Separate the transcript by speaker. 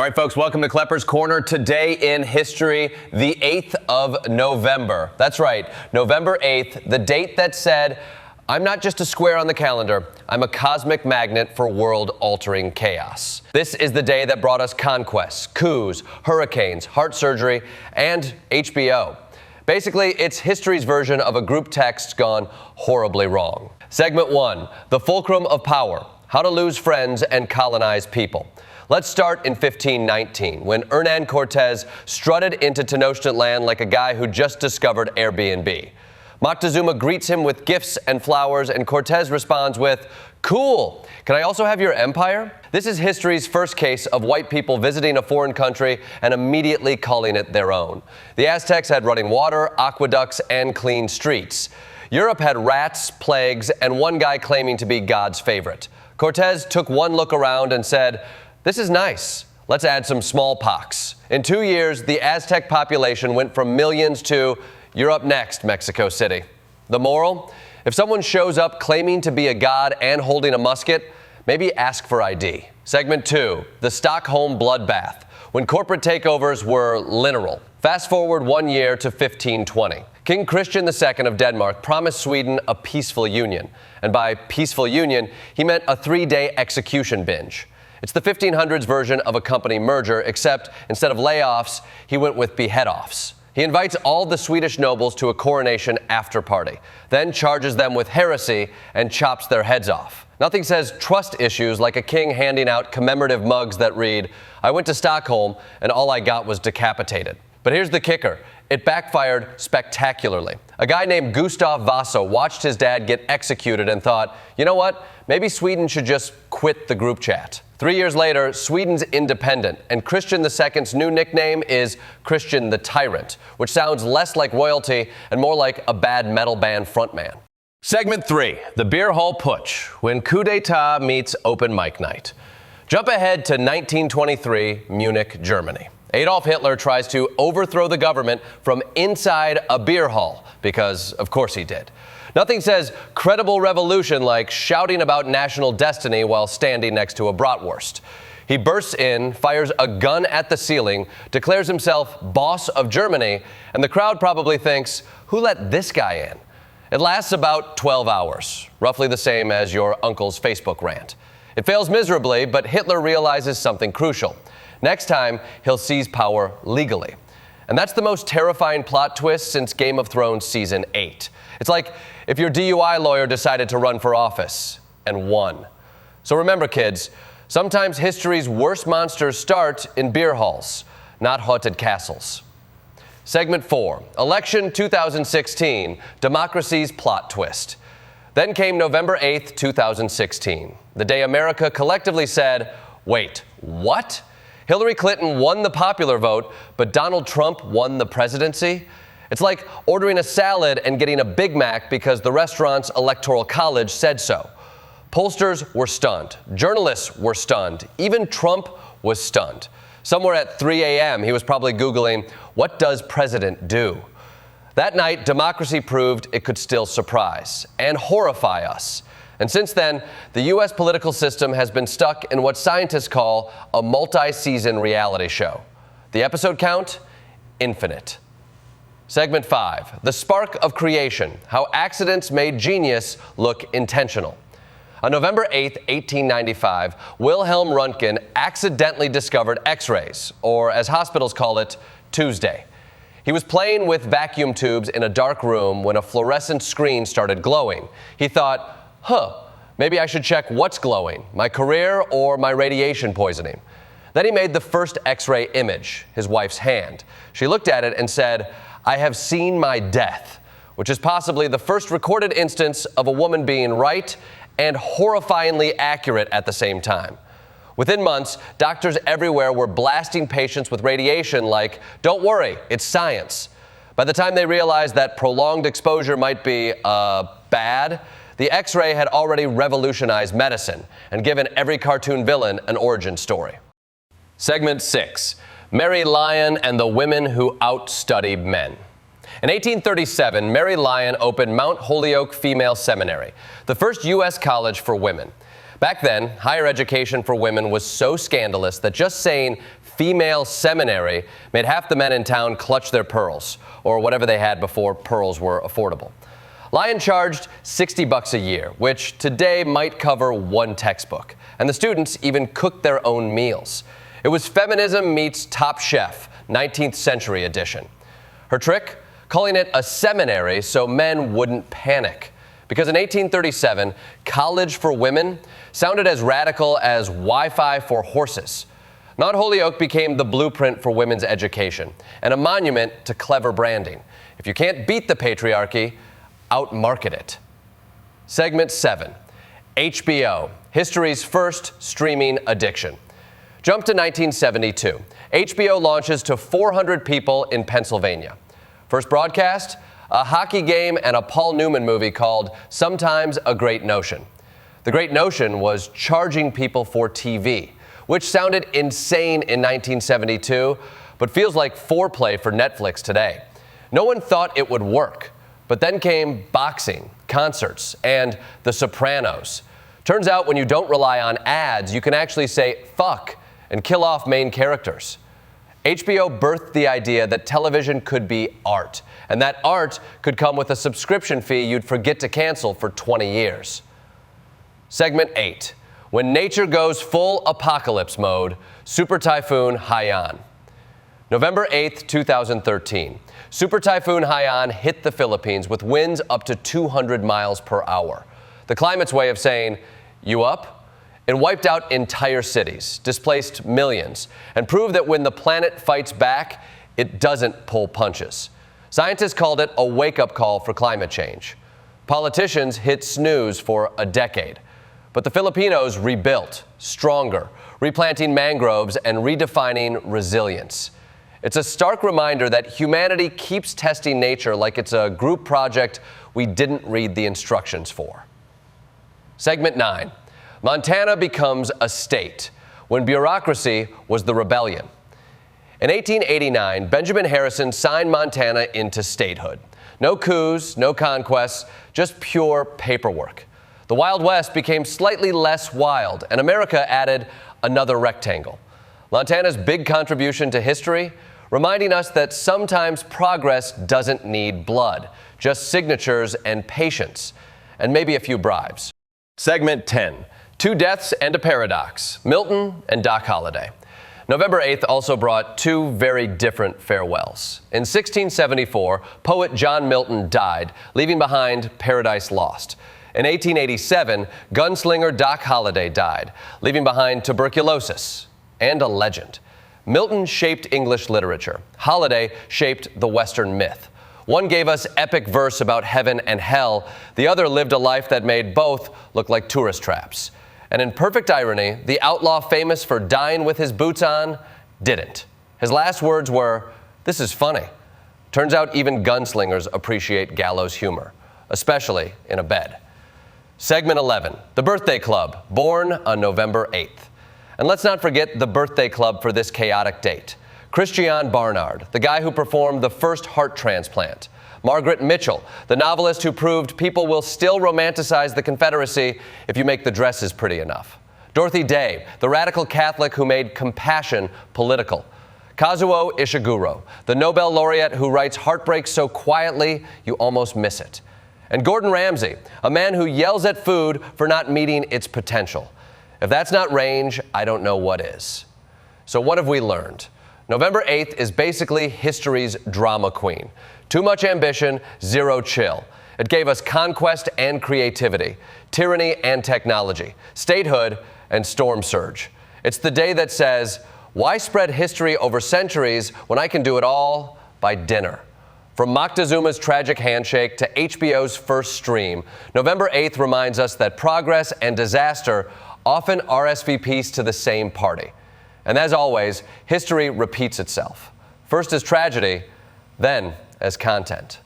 Speaker 1: All right, folks, welcome to Kleppers Corner. Today in history, the 8th of November. That's right, November 8th, the date that said, I'm not just a square on the calendar, I'm a cosmic magnet for world-altering chaos. This is the day that brought us conquests, coups, hurricanes, heart surgery, and HBO. Basically, it's history's version of a group text gone horribly wrong. Segment 1, the fulcrum of power, how to lose friends and colonize people. Let's start in 1519, when Hernan Cortez strutted into Tenochtitlan like a guy who just discovered Airbnb. Moctezuma greets him with gifts and flowers, and Cortez responds with, "Cool, can I also have your empire?" This is history's first case of white people visiting a foreign country and immediately calling it their own. The Aztecs had running water, aqueducts, and clean streets. Europe had rats, plagues, and one guy claiming to be God's favorite. Cortez took one look around and said, "This is nice. Let's add some smallpox." In 2 years, the Aztec population went from millions to, "You're up next, Mexico City." The moral? If someone shows up claiming to be a god and holding a musket, maybe ask for ID. Segment 2, the Stockholm bloodbath, when corporate takeovers were literal. Fast forward 1 year to 1520. King Christian II of Denmark promised Sweden a peaceful union. And by peaceful union, he meant a 3-day execution binge. It's the 1500s version of a company merger, except instead of layoffs, he went with behead-offs. He invites all the Swedish nobles to a coronation after party, then charges them with heresy and chops their heads off. Nothing says trust issues like a king handing out commemorative mugs that read, "I went to Stockholm and all I got was decapitated." But here's the kicker. It backfired spectacularly. A guy named Gustav Vasa watched his dad get executed and thought, you know what, maybe Sweden should just quit the group chat. 3 years later, Sweden's independent, and Christian II's new nickname is Christian the Tyrant, which sounds less like royalty and more like a bad metal band frontman. Segment 3, the beer hall putsch, when coup d'etat meets open mic night. Jump ahead to 1923, Munich, Germany. Adolf Hitler tries to overthrow the government from inside a beer hall, because of course he did. Nothing says credible revolution like shouting about national destiny while standing next to a bratwurst. He bursts in, fires a gun at the ceiling, declares himself boss of Germany, and the crowd probably thinks, who let this guy in? It lasts about 12 hours, roughly the same as your uncle's Facebook rant. It fails miserably, but Hitler realizes something crucial. Next time, he'll seize power legally. And that's the most terrifying plot twist since Game of Thrones Season 8. It's like if your DUI lawyer decided to run for office and won. So remember, kids, sometimes history's worst monsters start in beer halls, not haunted castles. Segment 4, Election 2016, Democracy's plot twist. Then came November 8th, 2016, the day America collectively said, wait, what? Hillary Clinton won the popular vote, but Donald Trump won the presidency? It's like ordering a salad and getting a Big Mac because the restaurant's electoral college said so. Pollsters were stunned. Journalists were stunned. Even Trump was stunned. Somewhere at 3 a.m., he was probably Googling, what does president do? That night, democracy proved it could still surprise and horrify us. And since then, the U.S. political system has been stuck in what scientists call a multi-season reality show. The episode count? Infinite. Segment 5, the spark of creation, how accidents made genius look intentional. On November 8, 1895, Wilhelm Röntgen accidentally discovered X-rays, or as hospitals call it, Tuesday. He was playing with vacuum tubes in a dark room when a fluorescent screen started glowing. He thought, maybe I should check what's glowing, my career or my radiation poisoning. Then he made the first X-ray image, his wife's hand. She looked at it and said, I have seen my death, which is possibly the first recorded instance of a woman being right and horrifyingly accurate at the same time. Within months, doctors everywhere were blasting patients with radiation like, don't worry, it's science. By the time they realized that prolonged exposure might be, bad, the X-ray had already revolutionized medicine and given every cartoon villain an origin story. Segment 6, Mary Lyon and the Women Who Outstudied Men. In 1837, Mary Lyon opened Mount Holyoke Female Seminary, the first U.S. college for women. Back then, higher education for women was so scandalous that just saying female seminary made half the men in town clutch their pearls, or whatever they had before pearls were affordable. Lyon charged $60 a year, which today might cover one textbook, and the students even cooked their own meals. It was feminism meets Top Chef, 19th century edition. Her trick? Calling it a seminary so men wouldn't panic. Because in 1837, college for women sounded as radical as Wi-Fi for horses. Mount Holyoke became the blueprint for women's education and a monument to clever branding. If you can't beat the patriarchy, outmarket it. Segment 7, HBO, history's first streaming addiction. Jump to 1972. HBO launches to 400 people in Pennsylvania. First broadcast, a hockey game and a Paul Newman movie called Sometimes a Great Notion. The great notion was charging people for TV, which sounded insane in 1972, but feels like foreplay for Netflix today. No one thought it would work, but then came boxing, concerts, and The Sopranos. Turns out when you don't rely on ads, you can actually say fuck and kill off main characters. HBO birthed the idea that television could be art, and that art could come with a subscription fee you'd forget to cancel for 20 years. Segment 8. When nature goes full apocalypse mode, Super Typhoon Haiyan. November 8, 2013. Super Typhoon Haiyan hit the Philippines with winds up to 200 miles per hour. The climate's way of saying, you up? It wiped out entire cities, displaced millions, and proved that when the planet fights back, it doesn't pull punches. Scientists called it a wake-up call for climate change. Politicians hit snooze for a decade. But the Filipinos rebuilt, stronger, replanting mangroves and redefining resilience. It's a stark reminder that humanity keeps testing nature like it's a group project we didn't read the instructions for. Segment 9. Montana becomes a state, when bureaucracy was the rebellion. In 1889, Benjamin Harrison signed Montana into statehood. No coups, no conquests, just pure paperwork. The Wild West became slightly less wild, and America added another rectangle. Montana's big contribution to history, reminding us that sometimes progress doesn't need blood, just signatures and patience, and maybe a few bribes. Segment 10, 2 deaths and a paradox, Milton and Doc Holliday. November 8th also brought 2 very different farewells. In 1674, poet John Milton died, leaving behind Paradise Lost. In 1887, gunslinger Doc Holliday died, leaving behind tuberculosis and a legend. Milton shaped English literature. Holliday shaped the Western myth. One gave us epic verse about heaven and hell. The other lived a life that made both look like tourist traps. And in perfect irony, the outlaw famous for dying with his boots on didn't. His last words were, "This is funny." Turns out even gunslingers appreciate gallows humor, especially in a bed. Segment 11, The Birthday Club, born on November 8th. And let's not forget the birthday club for this chaotic date. Christiaan Barnard, the guy who performed the first heart transplant. Margaret Mitchell, the novelist who proved people will still romanticize the Confederacy if you make the dresses pretty enough. Dorothy Day, the radical Catholic who made compassion political. Kazuo Ishiguro, the Nobel laureate who writes heartbreak so quietly you almost miss it. And Gordon Ramsay, a man who yells at food for not meeting its potential. If that's not range, I don't know what is. So what have we learned? November 8th is basically history's drama queen. Too much ambition, zero chill. It gave us conquest and creativity, tyranny and technology, statehood and storm surge. It's the day that says, why spread history over centuries when I can do it all by dinner? From Moctezuma's tragic handshake to HBO's first stream, November 8th reminds us that progress and disaster often RSVPs to the same party. And as always, history repeats itself. First as tragedy, then as content.